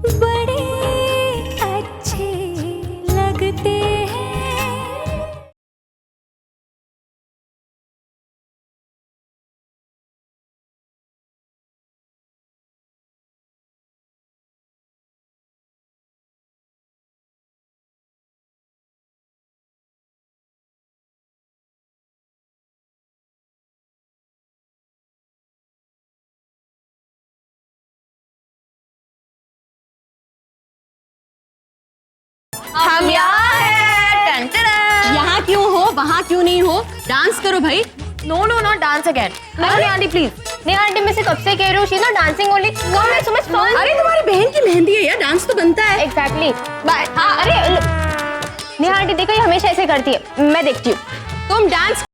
बड़े अच्छे लगते हैं। हम यहाँ हैं। यहाँ क्यों हो, वहाँ क्यों नहीं हो? डांस करो भाई। No no not dance again. Neha aunty please. Neha aunty मैं से कब से कह रही हूँ she not dancing only. So much fun. अरे तुम्हारी बहन की मेहंदी है यार, डांस तो बनता है। एग्जैक्टली। बाय। हाँ अरे नेहा आंटी देखो ये हमेशा ऐसे करती है, मैं देखती हूँ। तुम डांस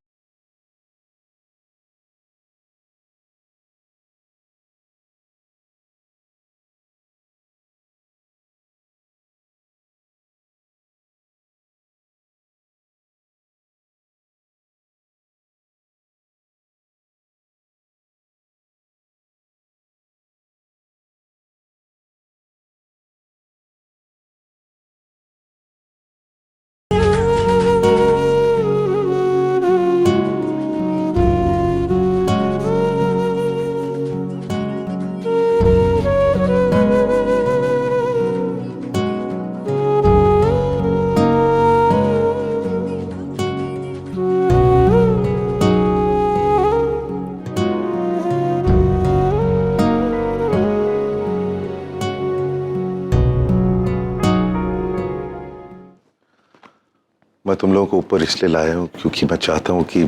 मैं तुम लोगों को ऊपर इसलिए लाया हूं क्योंकि मैं चाहता हूं कि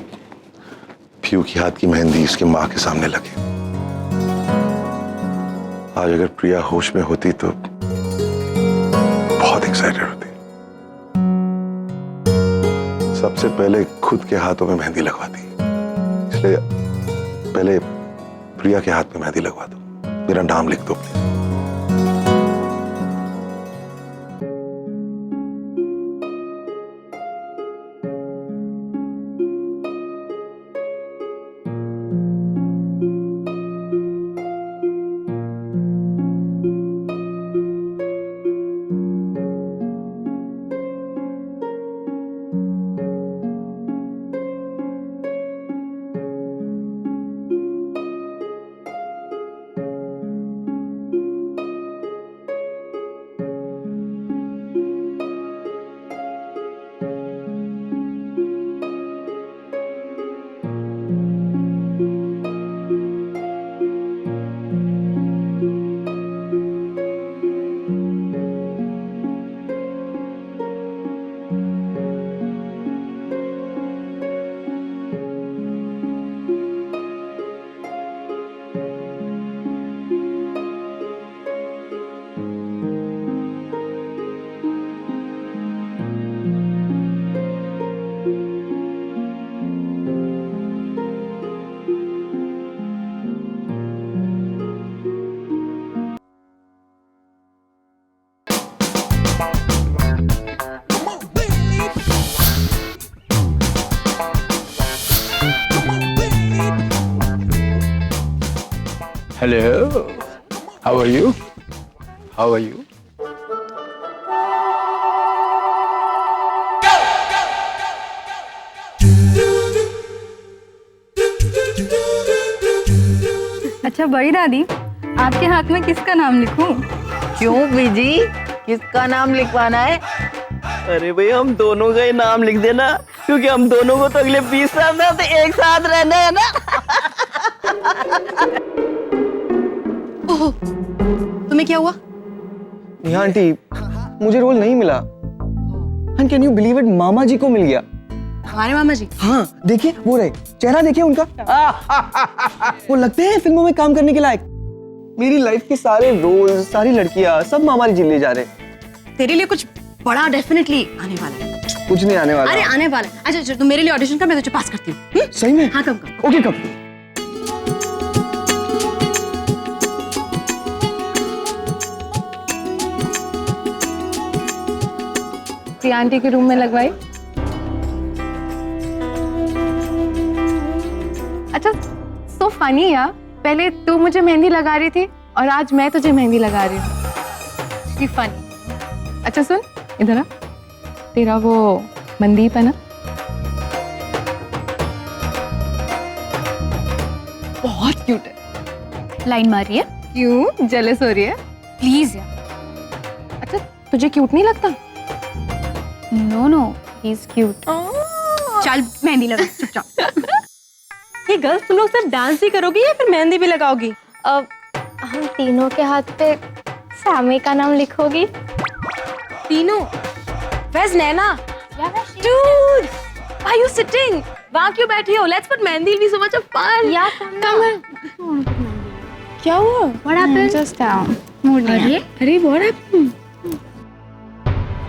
पीयू की हाथ की मेहंदी उसकी माँ के सामने लगे। आज अगर प्रिया होश में होती तो बहुत एक्साइटेड होती। सबसे पहले खुद के हाथों में मेहंदी लगवाती, इसलिए पहले प्रिया के हाथ में मेहंदी लगवा दो। मेरा नाम लिख दो please. Hello, how are you? How are you? अच्छा बड़ी दादी, आपके हाथ में किसका नाम लिखूं? क्यों बीजी, किसका नाम लिखवाना है? अरे भाई हम दोनों का ही नाम लिख देना, क्योंकि हम दोनों को तो अगले 20 साल तक तो एक साथ रहना है ना। ओहो, तुम्हें क्या हुआ? नेहा आंटी, मुझे रोल नहीं मिला। And can you believe it, मामा जी को मिल गया। हमारे मामा जी? हाँ देखिए, वो रहे, चेहरा देखिए उनका। वो लगते हैं फिल्मों में काम करने के लायक। मेरी लाइफ के सारे रोल, सारी लड़कियां, सब मामा जी ले जा रहे। तेरे लिए कुछ बड़ा डेफिनेटली आने वाला है। कुछ नहीं आने वाला। अरे आने वाला है। अच्छा अच्छा, तुम मेरे लिए ऑडिशन कर, मैं तुझे पास करती हूँ। सही में? हाँ, कब? ओके, कब? प्रिया आंटी के रूम में लगवाई। अच्छा, सो फनी यार, पहले तू मुझे मेहंदी लगा रही थी और आज मैं तुझे मेहंदी लगा रही हूँ। काफी फनी। अच्छा सुन, इधर आ। तेरा वो मनदीप है ना, बहुत क्यूट है। लाइन मारी है। क्यों जेलस हो रही है? प्लीज यार। अच्छा तुझे क्यूट नहीं लगता? No no, he is cute. चल मेहंदी लगा चुपचाप। ये गर्ल्स तुम लोग सिर्फ डांस ही करोगी या फिर मेहंदी भी लगाओगी? अब हम तीनों के हाथ पे सैमी का नाम लिखोगी। तीनों? Where's Naina? Dude, why are you sitting? वहाँ क्यों बैठी हो? Let's put mehndi, it'll be so much of fun. Yeah, come on. क्या हुआ? What happened? Just down. Mood नहीं है। अरे what happened?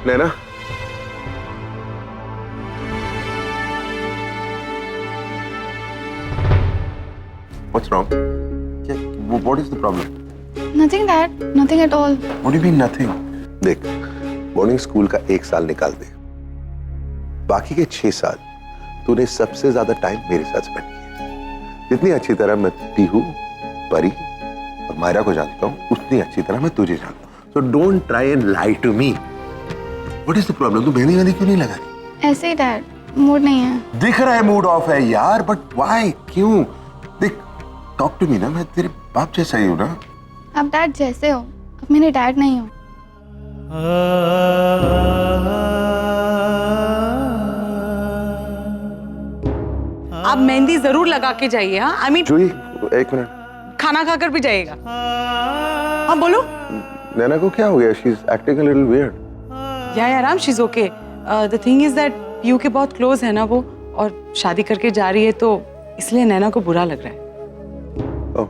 Naina, what's wrong? What is the problem? Nothing that, nothing at all. What do you mean nothing? देख, boarding school का 1 साल निकाल दे, बाकी के 6 साल तूने सबसे ज्यादा टाइम मेरे साथ स्पेंड किया। जितनी अच्छी तरह मैं पीहू, परी और मायरा को जानता हूँ, उतनी अच्छी तरह मैं तुझे जानता हूँ। So don't try and lie to me. What is the problem? तू मेहंदी क्यों नहीं लगा रही? ऐसे ही डैड, मूड नहीं है। दिख रहा है मूड ऑफ है यार, बट व्हाई? क्यों? देख, टॉक टू मी ना, मैं तेरे बाप जैसा ही हूँ ना। आप डैड जैसे हो, आप मेरे डैड नहीं हो। आप मेहंदी जरूर लगा के जाइए। हाँ, I mean जूही, 1 मिनट। खाना खाकर भी जाइएगा। हाँ बोलो। नैना को क्या हो गया? She's acting a little weird. या Ram, she's okay. The thing is that Piu के बहुत क्लोज है ना वो, और शादी करके जा रही है तो इसलिए नैना को बुरा लग रहा है। Oh.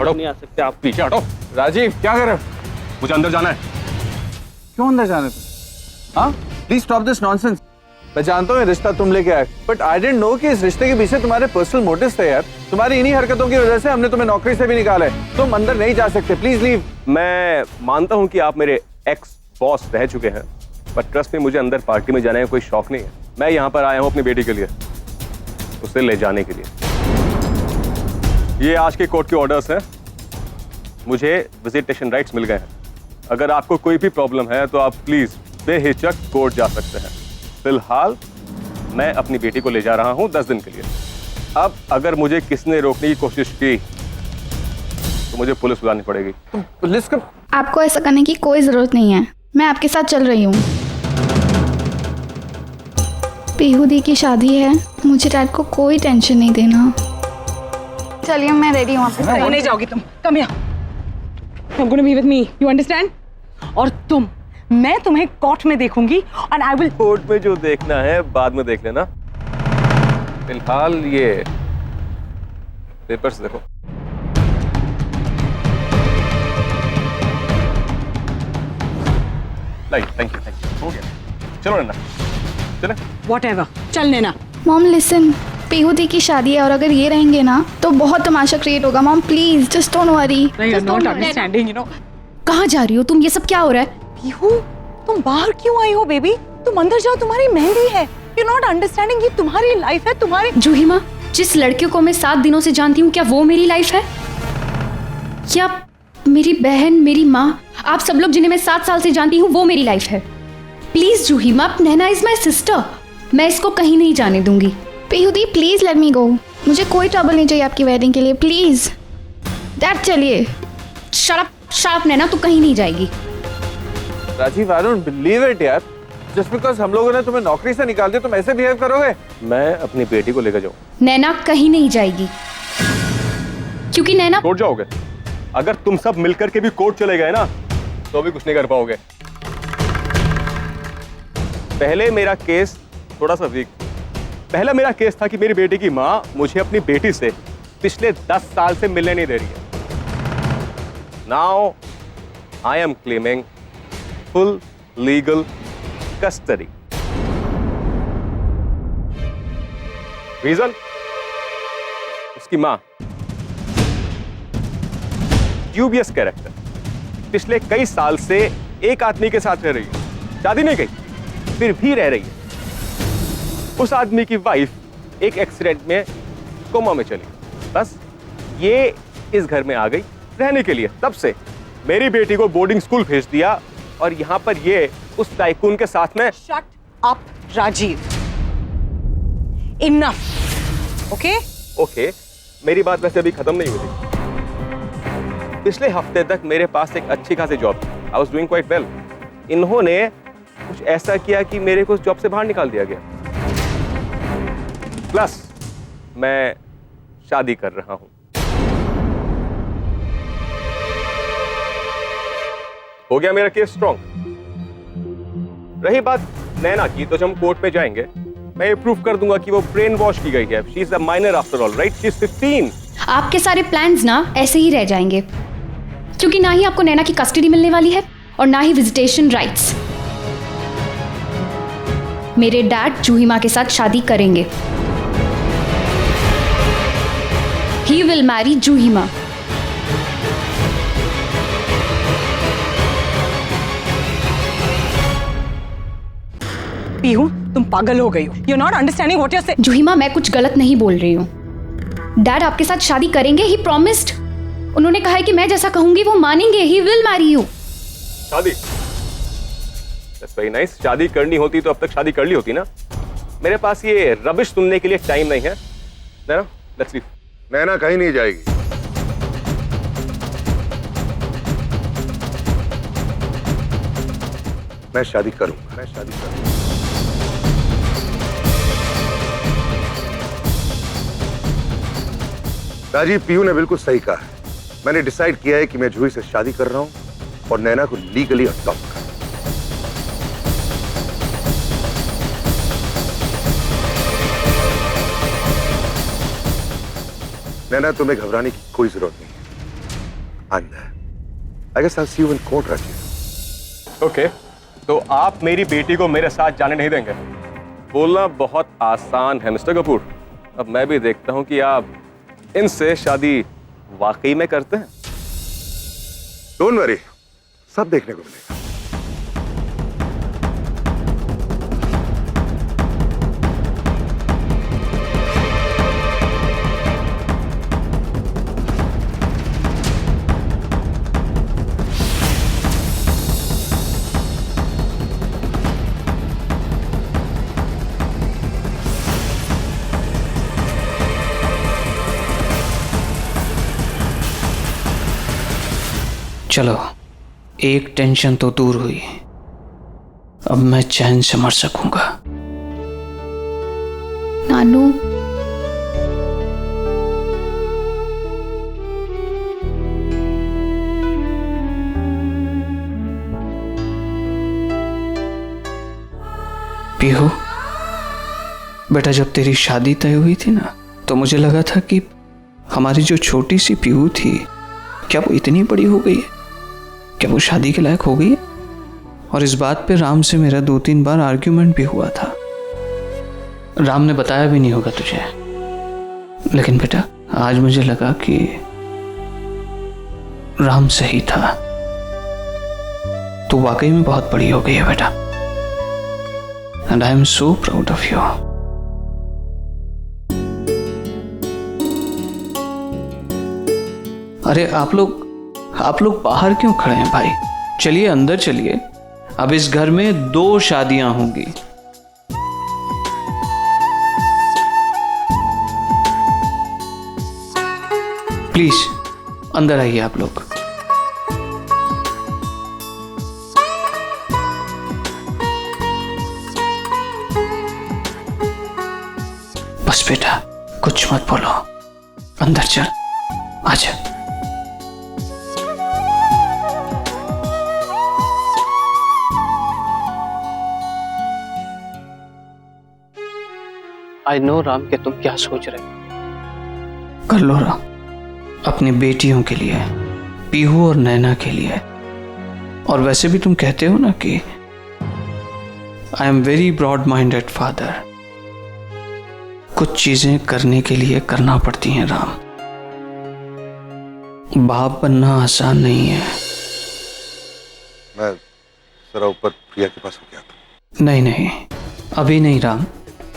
हटो, नहीं आ सकते आप, पीछे हटो। राजीव क्या कर रहे हो? मुझे अंदर जाना है। क्यों अंदर जाने तुम? हाँ, प्लीज स्टॉप दिस नॉनसेंस। मैं जानता हूँ ये रिश्ता तुम लेके आए, बट आई डिडंट नो कि इस रिश्ते के पीछे तुम्हारे पर्सनल मोटिव्स थे यार। तुम्हारी इन्हीं हरकतों की वजह से हमने तुम्हें नौकरी से भी निकाला है। तुम अंदर नहीं जा सकते, प्लीज लीव। मैं मानता हूं कि आप मेरे एक्स बॉस रह चुके हैं, बट ट्रस्ट में मुझे अंदर पार्टी में जाने का कोई शौक नहीं है। मैं यहाँ पर आया हूँ अपनी बेटी के लिए, उसे ले जाने के लिए। ये आज के कोर्ट के ऑर्डर्स हैं, मुझे विजिटेशन राइट्स मिल गए हैं। अगर आपको कोई भी प्रॉब्लम है तो आप प्लीज बेहिचक कोर्ट जा सकते हैं। फिलहाल मैं अपनी बेटी को ले जा रहा हूँ 10 दिन के लिए। अब अगर मुझे किसी ने रोकने की कोशिश की तो मुझे पुलिस बुलानी पड़ेगी। पुलिस का? आपको ऐसा करने की कोई जरूरत नहीं है, मैं आपके साथ चल रही हूँ। पीहू दी की शादी है, मुझे डैड को कोई टेंशन नहीं देना। चलिए मैं रेडी हूँ। कहीं नहीं जाओगी तुम, कम यहाँ। You're going to be with me, you understand? और तुम, मैं तुम्हें कोर्ट में देखूंगी और I will। कोर्ट में जो देखना है बाद में देख लेना, फिलहाल ये पेपर्स देखो। थैंक यू, हो गया। चलो नैना, चले। Whatever, चल नैना। मॉम लिसन, पीहू दी की शादी है और अगर ये रहेंगे ना तो बहुत तमाशा क्रिएट होगा। Mom please just don't worry. You're not understanding, you know. कहाँ जा रही हो तुम? ये सब क्या हो रहा है? पीहू, तुम बाहर क्यों आई हो बेबी? तुम अंदर जाओ, तुम्हारी मेहंदी है। You're not understanding, ये तुम्हारी लाइफ है, तुम्हारी। जूही माँ, जिस लड़के को मैं 7 दिनों से जानती हूँ, क्या वो मेरी लाइफ है? क्या मेरी बहन, मेरी माँ, आप सब लोग जिन्हें मैं 7 साल से जानती हूँ, वो मेरी लाइफ है? प्लीज जूही माँ, नैना इज माई सिस्टर, मैं इसको कहीं नहीं जाने दूंगी। पीहू दी प्लीज लेट मी गो। मुझे कोई ट्रबल नहीं चाहिए आपकी वेडिंग के लिए, प्लीज। डैड चलिए। शट अप नैना, तू कहीं नहीं जाएगी। Rajeev, I don't believe it यार। जस्ट बिकॉज हम लोगों ने तुम्हें नौकरी से निकाल दिया तुम ऐसे बिहेव करोगे? मैं अपनी बेटी को लेकर जाऊँ? नैना कहीं नहीं जाएगी, क्योंकि नैना कोर्ट जाओगे? अगर तुम सब मिलकर के भी कोर्ट चले गए ना तो भी कुछ नहीं कर पाओगे। पहले मेरा केस थोड़ा सा वीक। पहला मेरा केस था कि मेरी बेटी की माँ मुझे अपनी बेटी से पिछले 10 साल से मिलने नहीं दे रही है। Now I am claiming full legal custody. Reason, उसकी माँ ड्यूबियस कैरेक्टर, पिछले कई साल से एक आदमी के साथ रह रही है, शादी नहीं की फिर भी रह रही है। उस आदमी की वाइफ एक एक्सीडेंट में कोमा में चली, बस ये इस घर में आ गई रहने के लिए। तब से मेरी बेटी को बोर्डिंग स्कूल भेज दिया और यहाँ पर ये उस टाइकून के साथ में। Shut up, Rajeev. Enough, okay? Okay, मेरी बात वैसे अभी खत्म नहीं हुई थी। पिछले हफ्ते तक मेरे पास एक अच्छी खासी जॉब थी, I was doing quite well. इन्होंने कुछ ऐसा किया कि मेरे को उस जॉब से बाहर निकाल दिया गया। प्लस मैं शादी कर रहा हूं। हो गया मेरा केस स्ट्रॉन्ग। रही बात नैना की, तो जब हम कोर्ट में जाएंगे मैं ये प्रूफ कर दूंगा कि वो ब्रेन वॉश की गई है। She is a minor after all, right? She is 15। आपके सारे प्लान्स ना ऐसे ही रह जाएंगे, क्योंकि ना ही आपको नैना की कस्टडी मिलने वाली है और ना ही विजिटेशन राइट्स। मेरे डैड जूही माँ के साथ शादी करेंगे। ही विल मैरी जूही माँ। पीहू, तुम पागल हो गई हो। You're not understanding what you're saying. जूही माँ, मैं कुछ गलत नहीं बोल रही हूँ। डैड आपके साथ शादी करेंगे, ही प्रॉमिस्ड। उन्होंने कहा है कि मैं जैसा कहूंगी वो मानेंगे। He will marry you. शादी? That's very nice। शादी करनी होती तो अब तक शादी कर ली होती ना। मेरे पास ये रबिश सुनने के लिए टाइम नहीं है। नैना, let's leave। नैना कहीं नहीं जाएगी। मैं शादी करूंगा, मैं शादी करूंगा। राजीव, पीयू ने बिल्कुल सही कहा है। मैंने डिसाइड किया है कि मैं जूही से शादी कर रहा हूं और नैना को लीगली अडॉप्ट कर। नैना, तुम्हें घबराने की कोई जरूरत नहीं है। I guess I see you in court, Rajeev. Okay, तो आप मेरी बेटी को मेरे साथ जाने नहीं देंगे? बोलना बहुत आसान है मिस्टर कपूर। अब मैं भी देखता हूं कि आप इनसे शादी वाकई में करते हैं। डोंट वरी, सब देखने को मिलेगा। चलो, एक टेंशन तो दूर हुई। अब मैं चैन से मर सकूंगा। नानू, पीहू बेटा, जब तेरी शादी तय हुई थी ना, तो मुझे लगा था कि हमारी जो छोटी सी पीहू थी, क्या वो इतनी बड़ी हो गई है? क्या वो शादी के लायक हो गई है? और इस बात पे राम से मेरा 2-3 बार आर्ग्यूमेंट भी हुआ था। राम ने बताया भी नहीं होगा तुझे, लेकिन बेटा आज मुझे लगा कि राम सही था। तू वाकई में बहुत बड़ी हो गई है बेटा, and I am so proud of you. अरे आप लोग बाहर क्यों खड़े हैं भाई? चलिए अंदर चलिए। अब इस घर में 2 शादियां होंगी। प्लीज अंदर आइए आप लोग। बस बेटा कुछ मत बोलो, अंदर चल, आजा। आई नो राम कि तुम क्या सोच रहे हो। कर लो राम, अपनी बेटियों के लिए, पीहू और नैना के लिए। और वैसे भी तुम कहते हो ना कि I am very broad minded father. कुछ चीजें करने के लिए करना पड़ती हैं राम। बाप बनना आसान नहीं है। मैं जरा ऊपर प्रिया के पास हो गया था। नहीं नहीं, अभी नहीं राम,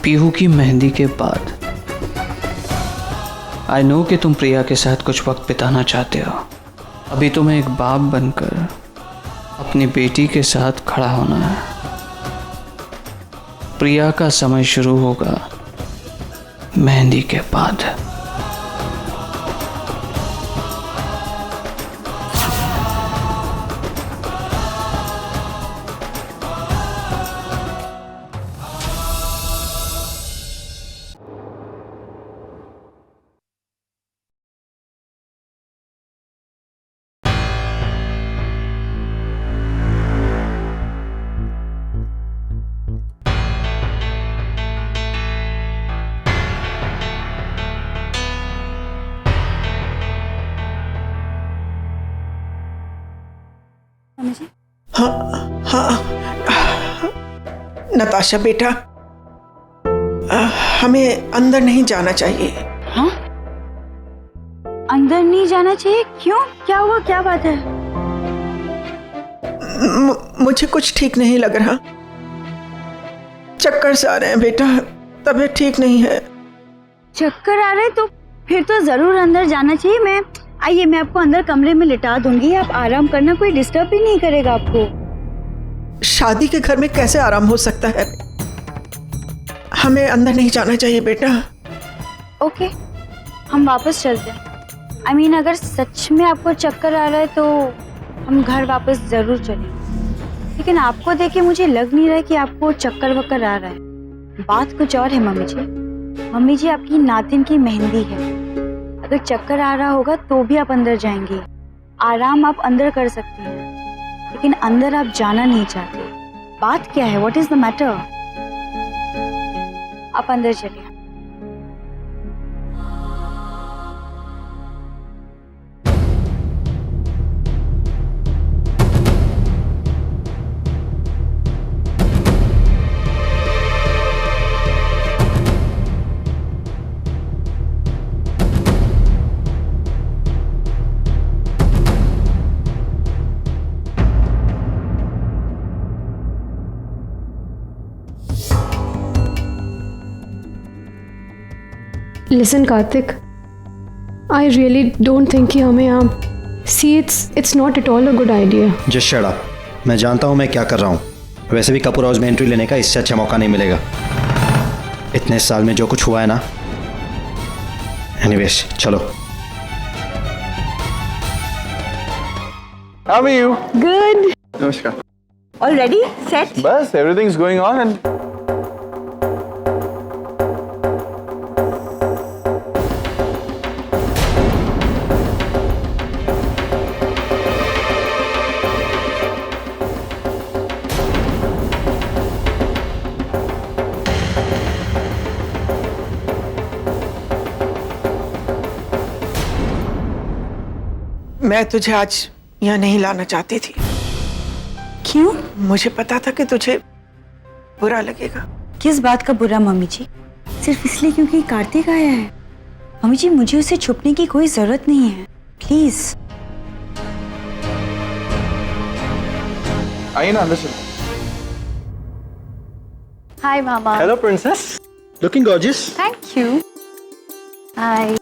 पीहू की मेहंदी के बाद। आई नो कि तुम प्रिया के साथ कुछ वक्त बिताना चाहते हो। अभी तुम्हें एक बाप बनकर अपनी बेटी के साथ खड़ा होना है। प्रिया का समय शुरू होगा मेहंदी के बाद। हाँ, नताशा बेटा, हमें अंदर नहीं जाना चाहिए। हाँ? अंदर नहीं जाना चाहिए? क्यों? क्या हुआ? क्या बात है? मुझे कुछ ठीक नहीं लग रहा। चक्कर से आ रहे हैं बेटा, तबीयत ठीक नहीं है। चक्कर आ रहे तो फिर तो जरूर अंदर जाना चाहिए। आइए मैं आपको अंदर कमरे में लिटा दूंगी, आप आराम करना, कोई डिस्टर्ब भी नहीं करेगा आपको। शादी के घर में कैसे आराम हो सकता है? हमें अंदर नहीं जाना चाहिए बेटा। ओके, हम वापस चलते हैं। आई मीन अगर सच में आपको चक्कर आ रहा है तो हम घर वापस जरूर चलेंगे, लेकिन आपको देख के मुझे लग नहीं रहा कि आपको चक्कर वक्कर आ रहा है। बात कुछ और है मम्मी जी। मम्मी जी, आपकी नातिन की मेहंदी है। अगर चक्कर आ रहा होगा तो भी आप अंदर जाएंगे। आराम आप अंदर कर सकती हैं, लेकिन अंदर आप जाना नहीं चाहते। बात क्या है? What is the matter? आप अंदर चलिए। Listen, Karthik, I really don't think कि हमें यहाँ see it's not at all a good idea. Just shut up. मैं जानता हूँ मैं क्या कर रहा हूँ। वैसे भी कपूर हाउस में एंट्री लेने का इससे अच्छा मौका नहीं मिलेगा। इतने साल में जो कुछ हुआ है ना। एनीवेज चलो। How are you? Good. नमस्कार। All ready? Set? बस everything's going on and मैं तुझे आज यहाँ नहीं लाना चाहती थी। क्यों? मुझे पता था कि तुझे बुरा लगेगा। किस बात का बुरा मम्मी जी? सिर्फ इसलिए क्योंकि कार्तिक आया है? मम्मी जी मुझे उसे छुपने की कोई जरूरत नहीं है, प्लीज। आइए ना अंदर से। हाय मामा। Hello princess, looking gorgeous. Thank you. Hi.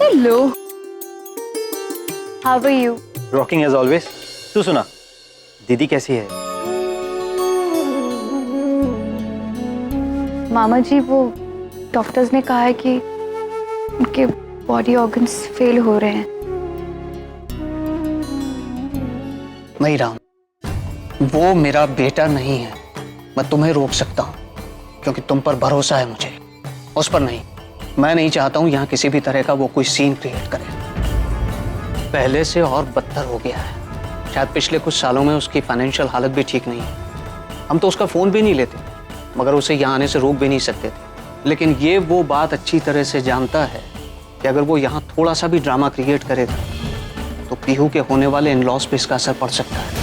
Hello. How are you? Rocking as always. तू सुना, दीदी कैसी है? मामा जी वो डॉक्टर्स ने कहा है कि उनके बॉडी ऑर्गन्स फेल हो रहे हैं। नहीं राम, वो मेरा बेटा नहीं है। मैं तुम्हें रोक सकता हूँ क्योंकि तुम पर भरोसा है मुझे, उस पर नहीं। मैं नहीं चाहता हूँ यहाँ किसी भी तरह का वो कोई सीन क्रिएट करे। पहले से और बदतर हो गया है। शायद पिछले कुछ सालों में उसकी फाइनेंशियल हालत भी ठीक नहीं है। हम तो उसका फ़ोन भी नहीं लेते, मगर उसे यहाँ आने से रोक भी नहीं सकते थे। लेकिन ये वो बात अच्छी तरह से जानता है कि अगर वो यहाँ थोड़ा सा भी ड्रामा क्रिएट करेगा तो पीहू के होने वाले इन लॉस पे इसका असर पड़ सकता है।